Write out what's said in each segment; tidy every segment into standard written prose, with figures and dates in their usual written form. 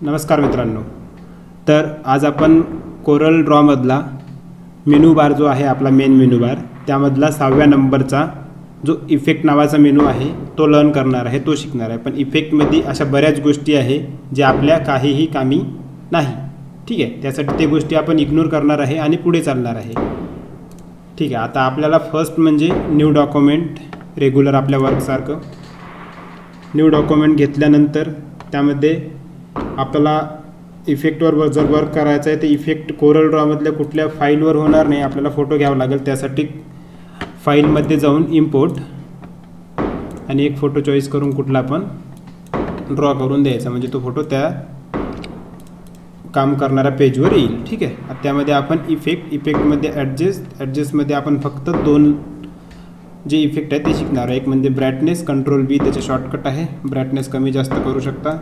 नमस्कार मित्रांनो. तर आज आपण कोरल ड्रॉमधला मेनू बार जो आहे आपला मेन मेनू बार त्यामधला 6व्या नंबरचा जो इफेक्ट नावाचा मेनू आहे तो लर्न करणार आहे, तो शिकणार आहे. पण इफेक्टमध्ये अशा बऱ्याच गोष्टी आहे ज्या आपल्या काहीही कामी नाही. ठीक आहे, त्यासाठी ते गोष्टी आपण इग्नोर करणार आहे आणि पुढे चालणार आहे. ठीक आहे, आता आपल्याला फर्स्ट म्हणजे न्यू डॉक्युमेंट, रेग्युलर आपल्या वर्कसारखं न्यू डॉक्युमेंट घेतल्यानंतर त्यामध्ये आपल्याला इफेक्टवर जर वर्क करायचं आहे तर इफेक्ट कोरल ड्रॉमधल्या कुठल्या फाईलवर होणार नाही, आपल्याला फोटो घ्यावा लागेल. त्यासाठी फाईलमध्ये जाऊन इम्पोर्ट आणि एक फोटो चॉईस करून कुठला आपण ड्रॉ करून द्यायचा, म्हणजे तो फोटो त्या काम करणाऱ्या पेजवर येईल. ठीक आहे, त्यामध्ये आपण इफेक्टमध्ये ॲडजस्टमध्ये आपण फक्त दोन जे इफेक्ट आहे ते शिकणार आहे. एक म्हणजे ब्राईटनेस, कंट्रोल बी त्याचे शॉर्टकट आहे, ब्राईटनेस कमी जास्त करू शकता.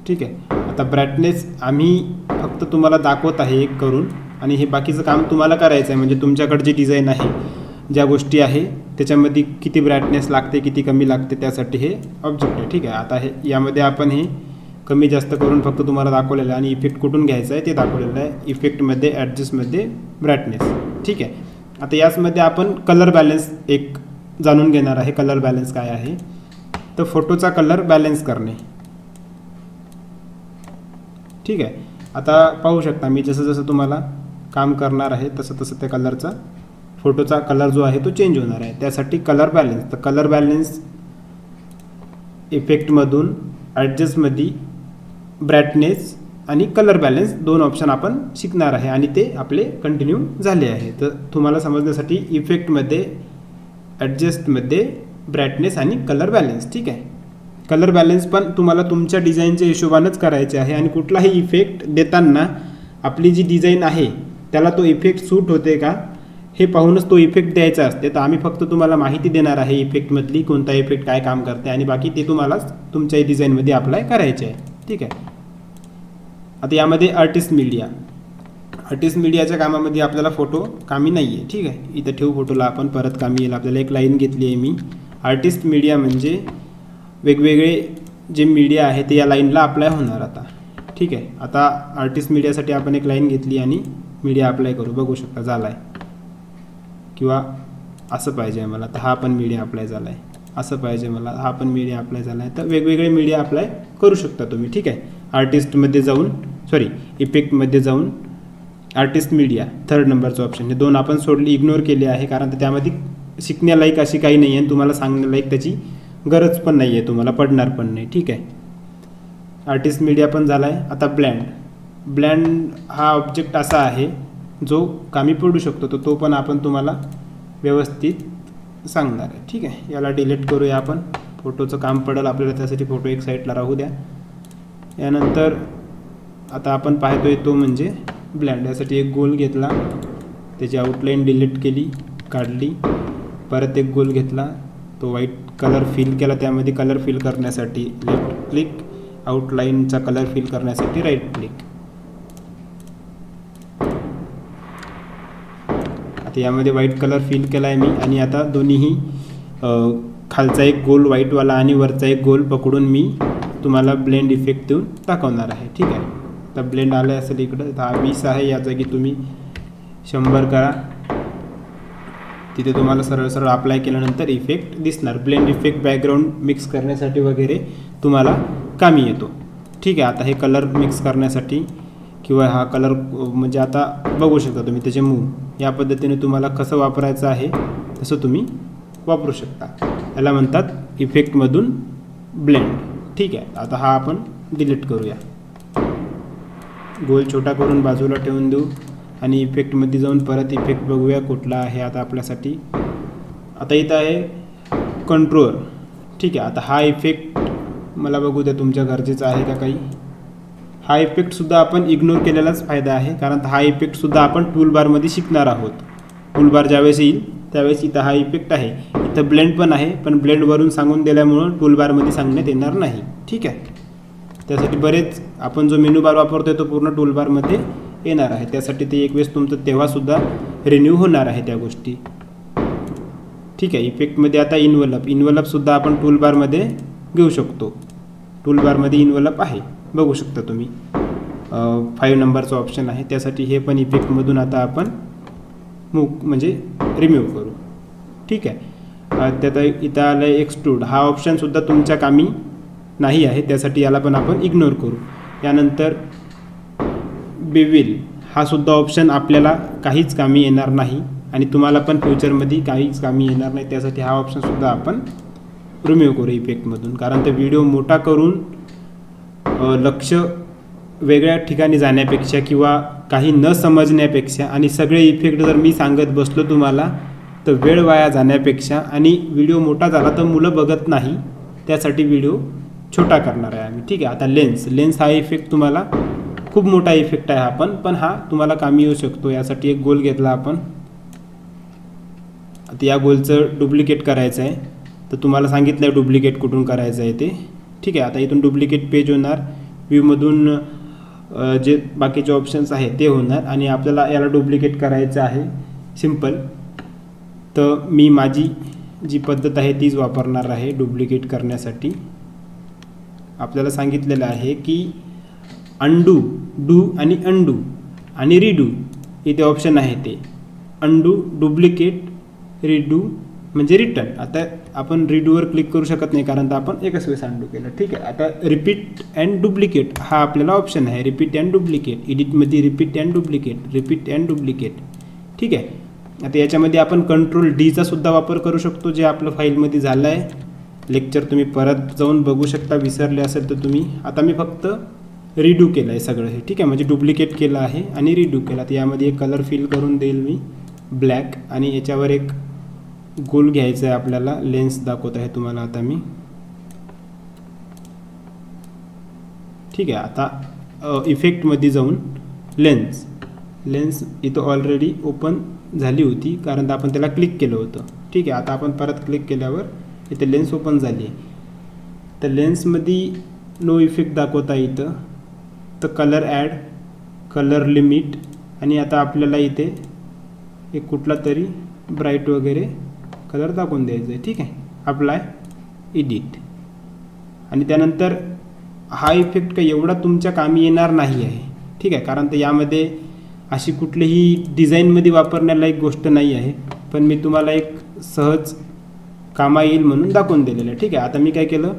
ठीक आहे, आता ब्राईटनेस आम्ही फक्त तुम्हाला दाखवत आहे एक करून, आणि हे बाकीचं काम तुम्हाला करायचं आहे. म्हणजे तुमच्याकडे जी डिझाईन आहे, ज्या गोष्टी आहे त्याच्यामध्ये किती ब्राईटनेस लागते, किती कमी लागते, त्यासाठी हे ऑब्जेक्ट आहे. ठीक आहे, आता हे यामध्ये आपण हे कमी जास्त करून फक्त तुम्हाला दाखवलेलं आहे आणि इफेक्ट कुठून घ्यायचं आहे ते दाखवलेलं आहे. इफेक्टमध्ये ॲडजस्टमध्ये ब्राईटनेस. ठीक आहे, आता याचमध्ये आपण कलर बॅलन्स एक जाणून घेणार आहे. कलर बॅलन्स काय आहे तर फोटोचा कलर बॅलन्स करणे. ठीक आहे, आता पाहू शकता मी जसं जसं तुम्हाला काम करणार आहे तसं तसं त्या कलरचा फोटोचा कलर जो आहे तो चेंज होणार आहे. त्यासाठी कलर बॅलन्स, तर कलर बॅलन्स इफेक्टमधून ॲडजस्टमध्ये ब्राईटनेस आणि कलर बॅलन्स दोन ऑप्शन आपण शिकणार आहे आणि ते आपले कंटिन्यू झाले आहे. तर तुम्हाला समजण्यासाठी इफेक्टमध्ये ॲडजस्टमध्ये ब्राईटनेस आणि कलर बॅलन्स. ठीक आहे, कलर बॅलन्स पण तुम्हाला तुमच्या डिझाईनच्या हिशोबानंच करायचे आहे आणि कुठलाही इफेक्ट देताना आपली जी डिझाईन आहे त्याला तो इफेक्ट सूट होते का हे पाहूनच तो इफेक्ट द्यायचा असते. तर आम्ही फक्त तुम्हाला माहिती देणार आहे इफेक्टमधली कोणता इफेक्ट काय काम करते आणि बाकी ते तुम्हालाच तुमच्या डिझाईनमध्ये अप्लाय करायचे आहे. ठीक आहे, आता यामध्ये आर्टिस्ट मीडियाच्या कामामध्ये आपल्याला फोटो कामी नाही आहे. ठीक आहे, इथं ठेवू फोटोला आपण परत कामी येईल. आपल्याला एक लाईन घेतली आहे मी. आर्टिस्ट मीडिया म्हणजे वेगवेगळे जे मीडिया आहे ते या लाईनला अप्लाय होणार आता. ठीक आहे, आता आर्टिस्ट मीडियासाठी आपण एक लाईन घेतली आणि मीडिया अप्लाय करू. बघू शकता झाला आहे, किंवा असं पाहिजे आहे मला तर हा पण मीडिया अप्लाय झाला आहे, असं पाहिजे मला हा पण मीडिया अप्लाय झाला आहे. तर वेगवेगळे मीडिया अप्लाय करू शकता तुम्ही. ठीक आहे, आर्टिस्टमध्ये जाऊन इफेक्टमध्ये जाऊन आर्टिस्ट मीडिया 3rd नंबरचं ऑप्शन, हे दोन आपण सोडले, इग्नोर केले आहे कारण त्यामध्ये शिकण्यालायक अशी काही नाही आहे आणि तुम्हाला सांगण्यालायक त्याची गरज पण नाही आहे, तुम्हाला पडणार पण नाही. ठीक आहे, आर्टिस्ट मीडिया पण झाला आहे. आता ब्लँड हा ऑब्जेक्ट असा आहे जो कामी पडू शकतो, तर तो पण आपण तुम्हाला व्यवस्थित सांगणार आहे. ठीक आहे, याला डिलीट करूया आपण. फोटोचं काम पडेल आपल्याला, त्यासाठी फोटो एक साईडला राहू द्या. यानंतर आता आपण पाहतोय तो म्हणजे ब्लँड. यासाठी एक गोल घेतला, त्याची आउटलाईन डिलीट केली, काढली. परत एक गोल घेतला, तो व्हाईट कलर फिल केला. त्यामध्ये कलर फिल करण्यासाठी लेफ्ट क्लिक, आउटलाईनचा कलर फिल करण्यासाठी राईट क्लिक. आता यामध्ये व्हाईट कलर फिल केला आहे मी आणि आता दोन्हीही खालचा एक गोल व्हाईटवाला आणि वरचा एक गोल पकडून मी तुम्हाला ब्लेंड इफेक्ट देऊन दाखवणार आहे. ठीक आहे, तर ब्लेंड आलं असेल इकडं, तर 20 आहे, या जागी तुम्ही 100 करा. तिथे तुम्हाला सरळ सरळ अप्लाय केल्यानंतर इफेक्ट दिसणार. ब्लेंड इफेक्ट बॅकग्राऊंड मिक्स करण्यासाठी वगैरे तुम्हाला कामी येतो. ठीक आहे, आता हे कलर मिक्स करण्यासाठी किंवा हा कलर म्हणजे आता बघू शकता तुम्ही त्याचे मूव या पद्धतीने तुम्हाला कसं वापरायचं आहे तसं तुम्ही वापरू शकता. याला म्हणतात इफेक्टमधून ब्लेंड. ठीक आहे, आता हा आपण डिलीट करूया. गोल छोटा करून बाजूला ठेवून देऊ आणि इफेक्टमध्ये जाऊन परत इफेक्ट बघूया कुठला आहे आता आपल्यासाठी. आता इथं आहे कंट्रोल. ठीक आहे, आता हा इफेक्ट मला बघू द्या तुमच्या गरजेचा आहे का काही. हा इफेक्टसुद्धा आपण इग्नोर केलेलाच फायदा आहे, कारण हा इफेक्टसुद्धा आपण टूलबारमध्ये शिकणार आहोत. टूलबार ज्यावेळेस येईल त्यावेळेस इथं हा इफेक्ट आहे. इथं ब्लेंड पण आहे, पण ब्लेंडवरून सांगून दिल्यामुळं टूलबारमध्ये सांगण्यात येणार नाही. ठीक आहे, त्यासाठी बरेच आपण जो मेनू बार वापरतो तो पूर्ण टूलबारमध्ये येणार आहे. त्यासाठी ते एक वेळेस तुमचं तेव्हासुद्धा रिन्यू होणार आहे त्या गोष्टी. ठीक आहे, इफेक्टमध्ये आता इन्व्हलप सुद्धा आपण टूलबारमध्ये घेऊ शकतो. टूलबारमध्ये इन्व्हलप आहे, बघू शकता तुम्ही 5 नंबरचा ऑप्शन आहे. त्यासाठी हे पण इफेक्टमधून आता आपण म्हणजे रिमूव्ह करू. ठीक आहे. त्यात इथं आलं एक्सट्रूड, हा ऑप्शनसुद्धा तुमच्या कामी नाही आहे, त्यासाठी याला पण आपण इग्नोर करू. यानंतर बेविल, हा सुद्धा ऑप्शन आपल्याला काहीच कामी येणार नाही आणि तुम्हाला पण फ्युचरमध्ये काहीच कामी येणार नाही, त्यासाठी हा ऑप्शनसुद्धा आपण रिमूव्ह करू इफेक्टमधून. कारण ते व्हिडिओ मोठा करून लक्ष वेगळ्या ठिकाणी जाण्यापेक्षा किंवा काही न समजण्यापेक्षा आणि सगळे इफेक्ट जर मी सांगत बसलो तुम्हाला तर वेळ वाया जाण्यापेक्षा आणि व्हिडिओ मोठा झाला तर मुलं बघत नाही, त्यासाठी व्हिडिओ छोटा करणार आहे आम्ही. ठीक आहे. आता लेन्स हा इफेक्ट तुम्हाला खूप मोठा इफेक्ट आहे हा पण हा तुम्हाला कामी येऊ शकतो. यासाठी एक गोल घेतला आपण. आता या गोलचं डुप्लिकेट करायचं आहे, तर तुम्हाला सांगितलं आहे डुप्लिकेट कुठून करायचं आहे ते. ठीक आहे. आता इथून डुप्लिकेट पेज होणार, व्ह्यूमधून जे बाकीचे ऑप्शन्स आहेत ते होणार आणि आपल्याला याला डुप्लिकेट करायचं आहे सिम्पल. तर मी माझी जी पद्धत आहे तीच वापरणार आहे डुप्लिकेट करण्यासाठी. आपल्याला सांगितलेलं आहे की अंडू, डू आणि अंडू आणि रिडू इथे ऑप्शन आहे ते. अंडू, डुप्लिकेट, रिडू म्हणजे रिटर्न. आता आपण रिडूवर क्लिक करू शकत नाही कारण आपण एकच वेळेस अंडू केलं. ठीक आहे. आता रिपीट अँड डुप्लिकेट हा आपल्याला ऑप्शन आहे. रिपीट अँड डुप्लिकेट, एडिटमध्ये repeat and duplicate, repeat and duplicate. ठीक आहे. आता याच्यामध्ये आपण कंट्रोल डीचा सुद्धा वापर करू शकतो, जे आपलं फाईलमध्ये झालं आहे. लेक्चर तुम्ही परत जाऊन बघू शकता, विसरले असेल तर तुम्ही. आता मी फक्त रिडू केलं आहे सगळं हे. ठीक आहे. म्हणजे डुप्लिकेट केलं आहे आणि रिडू केला. तर यामध्ये एक कलर फिल करून देईल मी ब्लॅक आणि याच्यावर एक गोल घ्यायचा आहे आपल्याला. लेन्स दाखवत आहे तुम्हाला आता मी. ठीक आहे. आता इफेक्टमध्ये जाऊन लेन्स इथं ऑलरेडी ओपन झाली होती कारण आपण त्याला क्लिक केलं होतं. ठीक आहे. आता आपण परत क्लिक केल्यावर इथे लेन्स ओपन झाली आहे. तर लेन्समध्ये नो इफेक्ट दाखवत आहे इथं. तर कलर ॲड, कलर लिमिट आणि आता आपल्याला इथे एक कुठला तरी ब्राईट वगैरे कलर दाखवून द्यायचं आहे. ठीक आहे. अप्लाय, एडिट आणि त्यानंतर हा इफेक्ट काही एवढा तुमच्या कामी येणार नाही आहे. ठीक आहे. कारण तर यामध्ये अशी कुठलीही डिझाईनमध्ये वापरण्यालायक गोष्ट नाही आहे, पण मी तुम्हाला एक सहज कामा येईल म्हणून दाखवून दिलेलं आहे. ठीक आहे. आता मी काय केलं,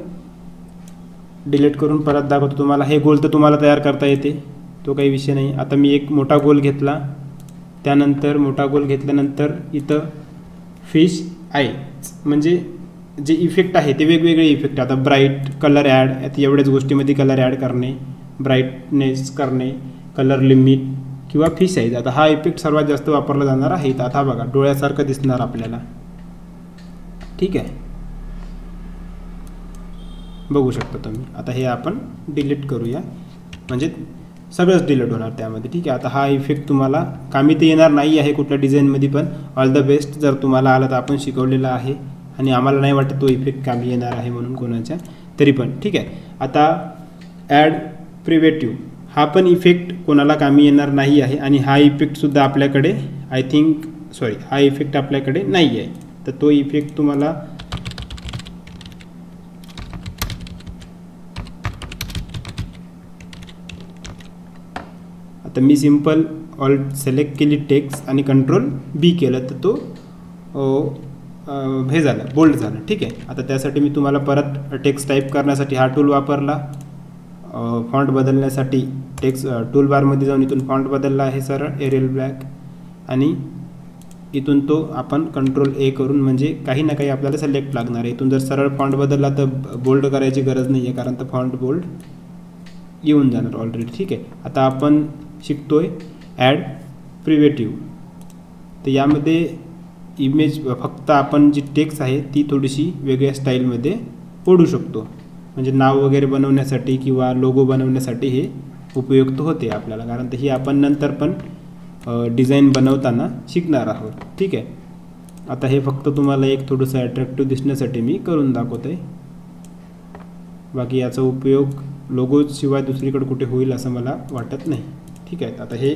डिलीट करून परत दाखवतो तुम्हाला. हे गोल तर तुम्हाला तयार करता येते, तो काही विषय नाही. आता मी एक मोठा गोल घेतला, त्यानंतर मोठा गोल घेतल्यानंतर इथं फिश आय म्हणजे जे इफेक्ट आहे ते वेगवेगळे इफेक्ट. आता ब्राईट, कलर ॲड, आता एवढ्याच गोष्टीमध्ये कलर ॲड करणे, ब्राईटनेस करणे, कलर लिमिट किंवा फिश साईज. आता हा इफेक्ट सर्वात जास्त वापरला जाणार आहे. तर आता बघा डोळ्यासारखं दिसणार आपल्याला. ठीक आहे. बघू शकता तुम्ही. आता हे आपण डिलीट करूया, म्हणजे सगळंच डिलीट होणार त्यामध्ये. ठीक आहे. आता हा इफेक्ट तुम्हाला कामी तर येणार नाही आहे कुठल्या डिझाईनमध्ये, पण ऑल द बेस्ट. जर तुम्हाला आला तर आपण शिकवलेलं आहे आणि आम्हाला नाही वाटत तो इफेक्ट कामी येणार आहे म्हणून कोणाच्या तरी पण. ठीक आहे. आता ॲड प्रिव्हेटिव्ह हा पण इफेक्ट कोणाला कामी येणार नाही आहे आणि हा इफेक्टसुद्धा आपल्याकडे हा इफेक्ट आपल्याकडे नाही आहे. तर तो इफेक्ट तुम्हाला आता मी सिम्पल ऑल्ट सिलेक्ट केली टेक्स्ट आणि कंट्रोल बी केलं तर तो हे झालं, बोल्ड झालं. ठीक आहे. आता त्यासाठी मी तुम्हाला परत टेक्स्ट टाईप करण्यासाठी हा टूल वापरला. फॉन्ट बदलण्यासाठी टेक्स्ट टूलबारमध्ये जाऊन इथून फॉन्ट बदलला आहे सरळ एरियल ब्लॅक आणि इथून तो आपण कंट्रोल ए करून म्हणजे काही ना काही आपल्याला सिलेक्ट लागणार आहे. इथून जर सरळ फॉन्ट बदलला तर बोल्ड करायची गरज नाही आहे कारण तर फॉन्ट बोल्ड येऊन जाणार ऑलरेडी. ठीक आहे. आता आपण शिकतोय ॲड प्रिव्हेटिव्ह. तर यामध्ये इमेज फक्त आपण जी टेक्स्ट आहे ती थोडीशी वेगळ्या स्टाईलमध्ये ओढू शकतो, म्हणजे नाव वगैरे बनवण्यासाठी किंवा लोगो बनवण्यासाठी हे उपयुक्त होते आपल्याला. कारण तर ही आपण नंतर पण डिझाईन बनवताना शिकणार आहोत. ठीक आहे. आता हे फक्त तुम्हाला एक थोडंसं अट्रॅक्टिव्ह दिसण्यासाठी मी करून दाखवतो आहे. बाकी याचा उपयोग लोगोशिवाय दुसरीकडे कुठे होईल असं मला वाटत नाही. ठीक आहे. आता हे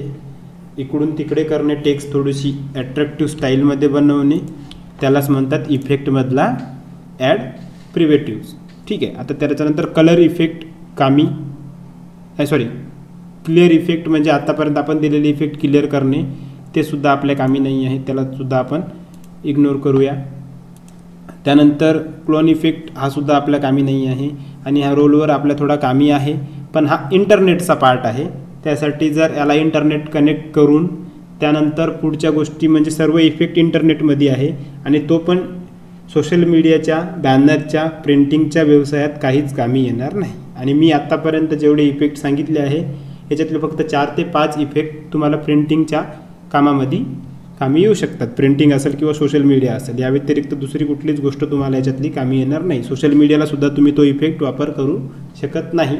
इकडून तिकडे करणे, टेक्स्ट थोडीशी अट्रॅक्टिव्ह स्टाईलमध्ये बनवणे, त्यालाच म्हणतात इफेक्टमधला ॲड प्रिव्हेटिव्ह. ठीक आहे. आता त्याच्यानंतर कलर इफेक्ट कामी क्लिअर इफेक्ट म्हणजे आतापर्यंत आपण दिलेले इफेक्ट क्लिअर करणे, ते सुद्धा आपल्या कामी नाही आहे, त्याला सुद्धा आपण इग्नोर करूया. त्यानंतर क्लोन इफेक्ट हा सुद्धा आपल्या कामी नाही आहे आणि हा रोलवर आपल्या थोडा कामी आहे, पण हा इंटरनेटचा पार्ट आहे. त्यासाठी जर याला इंटरनेट कनेक्ट करून त्यानंतर पुढच्या गोष्टी म्हणजे सर्व इफेक्ट इंटरनेटमध्ये आहे आणि तो पण सोशल मीडियाच्या बॅनरच्या प्रिंटिंगच्या व्यवसायात काहीच कामी येणार नाही. आणि मी आत्तापर्यंत जेवढे इफेक्ट सांगितले आहे याच्यातले फक्त 4 ते 5 इफेक्ट तुम्हाला प्रिंटिंगच्या कामामध्ये कामी येऊ शकतात. प्रिंटिंग असेल किंवा सोशल मीडिया असेल, या व्यतिरिक्त दुसरी कुठलीच गोष्ट तुम्हाला याच्यातली कामी येणार नाही. सोशल मीडियाला सुद्धा तुम्ही तो इफेक्ट वापर करू शकत नाही.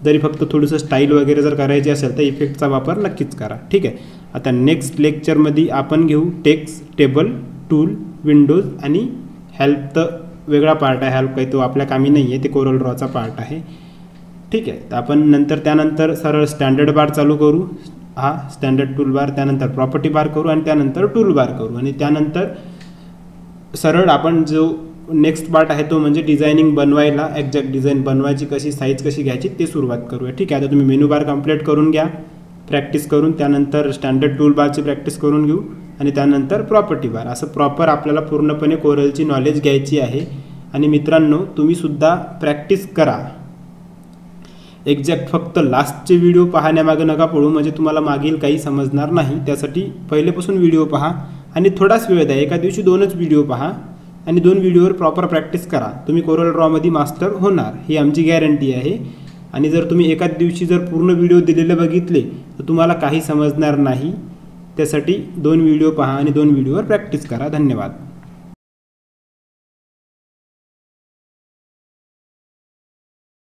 जरी फक्त थोडंसं स्टाईल वगैरे जर करायची असेल तर इफेक्टचा वापर नक्कीच करा. ठीक आहे. आता नेक्स्ट लेक्चरमध्ये आपण घेऊ टेक्स्ट, टेबल, टूल, विंडोज आणि हेल्प. तर वेगळा पार्ट आहे हेल्प, काही तो आपल्या कामी नाही आहे, ते कोरल ड्रॉचा पार्ट आहे. ठीक आहे. तर आपण त्यानंतर सरळ स्टँडर्ड बार चालू करू, हा स्टँडर्ड टूल बार, त्यानंतर प्रॉपर्टी बार करू आणि त्यानंतर टूल बार करू आणि त्यानंतर सरळ आपण जो नेक्स्ट पार्ट आहे तो म्हणजे डिझायनिंग बनवायला, एक्झॅक्ट डिझाईन बनवायची कशी, साईज कशी घ्यायची ते सुरुवात करूया. ठीक आहे. आता तुम्ही मेनू बार कंप्लीट करून घ्या प्रॅक्टिस करून, त्यानंतर स्टँडर्ड टूल बारची प्रॅक्टिस करून घेऊ आणि त्यानंतर प्रॉपर्टी बार. असं प्रॉपर आपल्याला पूर्णपणे कोरलची नॉलेज घ्यायची आहे. आणि मित्रांनो तुम्हीसुद्धा प्रॅक्टिस करा. एक्झॅक्ट फक्त लास्टचे व्हिडिओ पाहण्यामागं नका पडू, म्हणजे तुम्हाला मागील काही समजणार नाही. त्यासाठी पहिलेपासून व्हिडिओ पहा आणि थोडाच वेळ द्या. एका दिवशी 2च व्हिडिओ पहा आणि 2 व्हिडिओवर प्रॉपर प्रॅक्टिस करा. तुम्ही कोरल ड्रॉमध्ये मास्टर होणार, ही आमची गॅरंटी आहे. आणि जर तुम्ही एकाच दिवशी जर पूर्ण व्हिडिओ दिलेले बघितले तर तुम्हाला काही समजणार नाही. त्यासाठी 2 व्हिडिओ पहा आणि 2 व्हिडिओवर प्रॅक्टिस करा. धन्यवाद.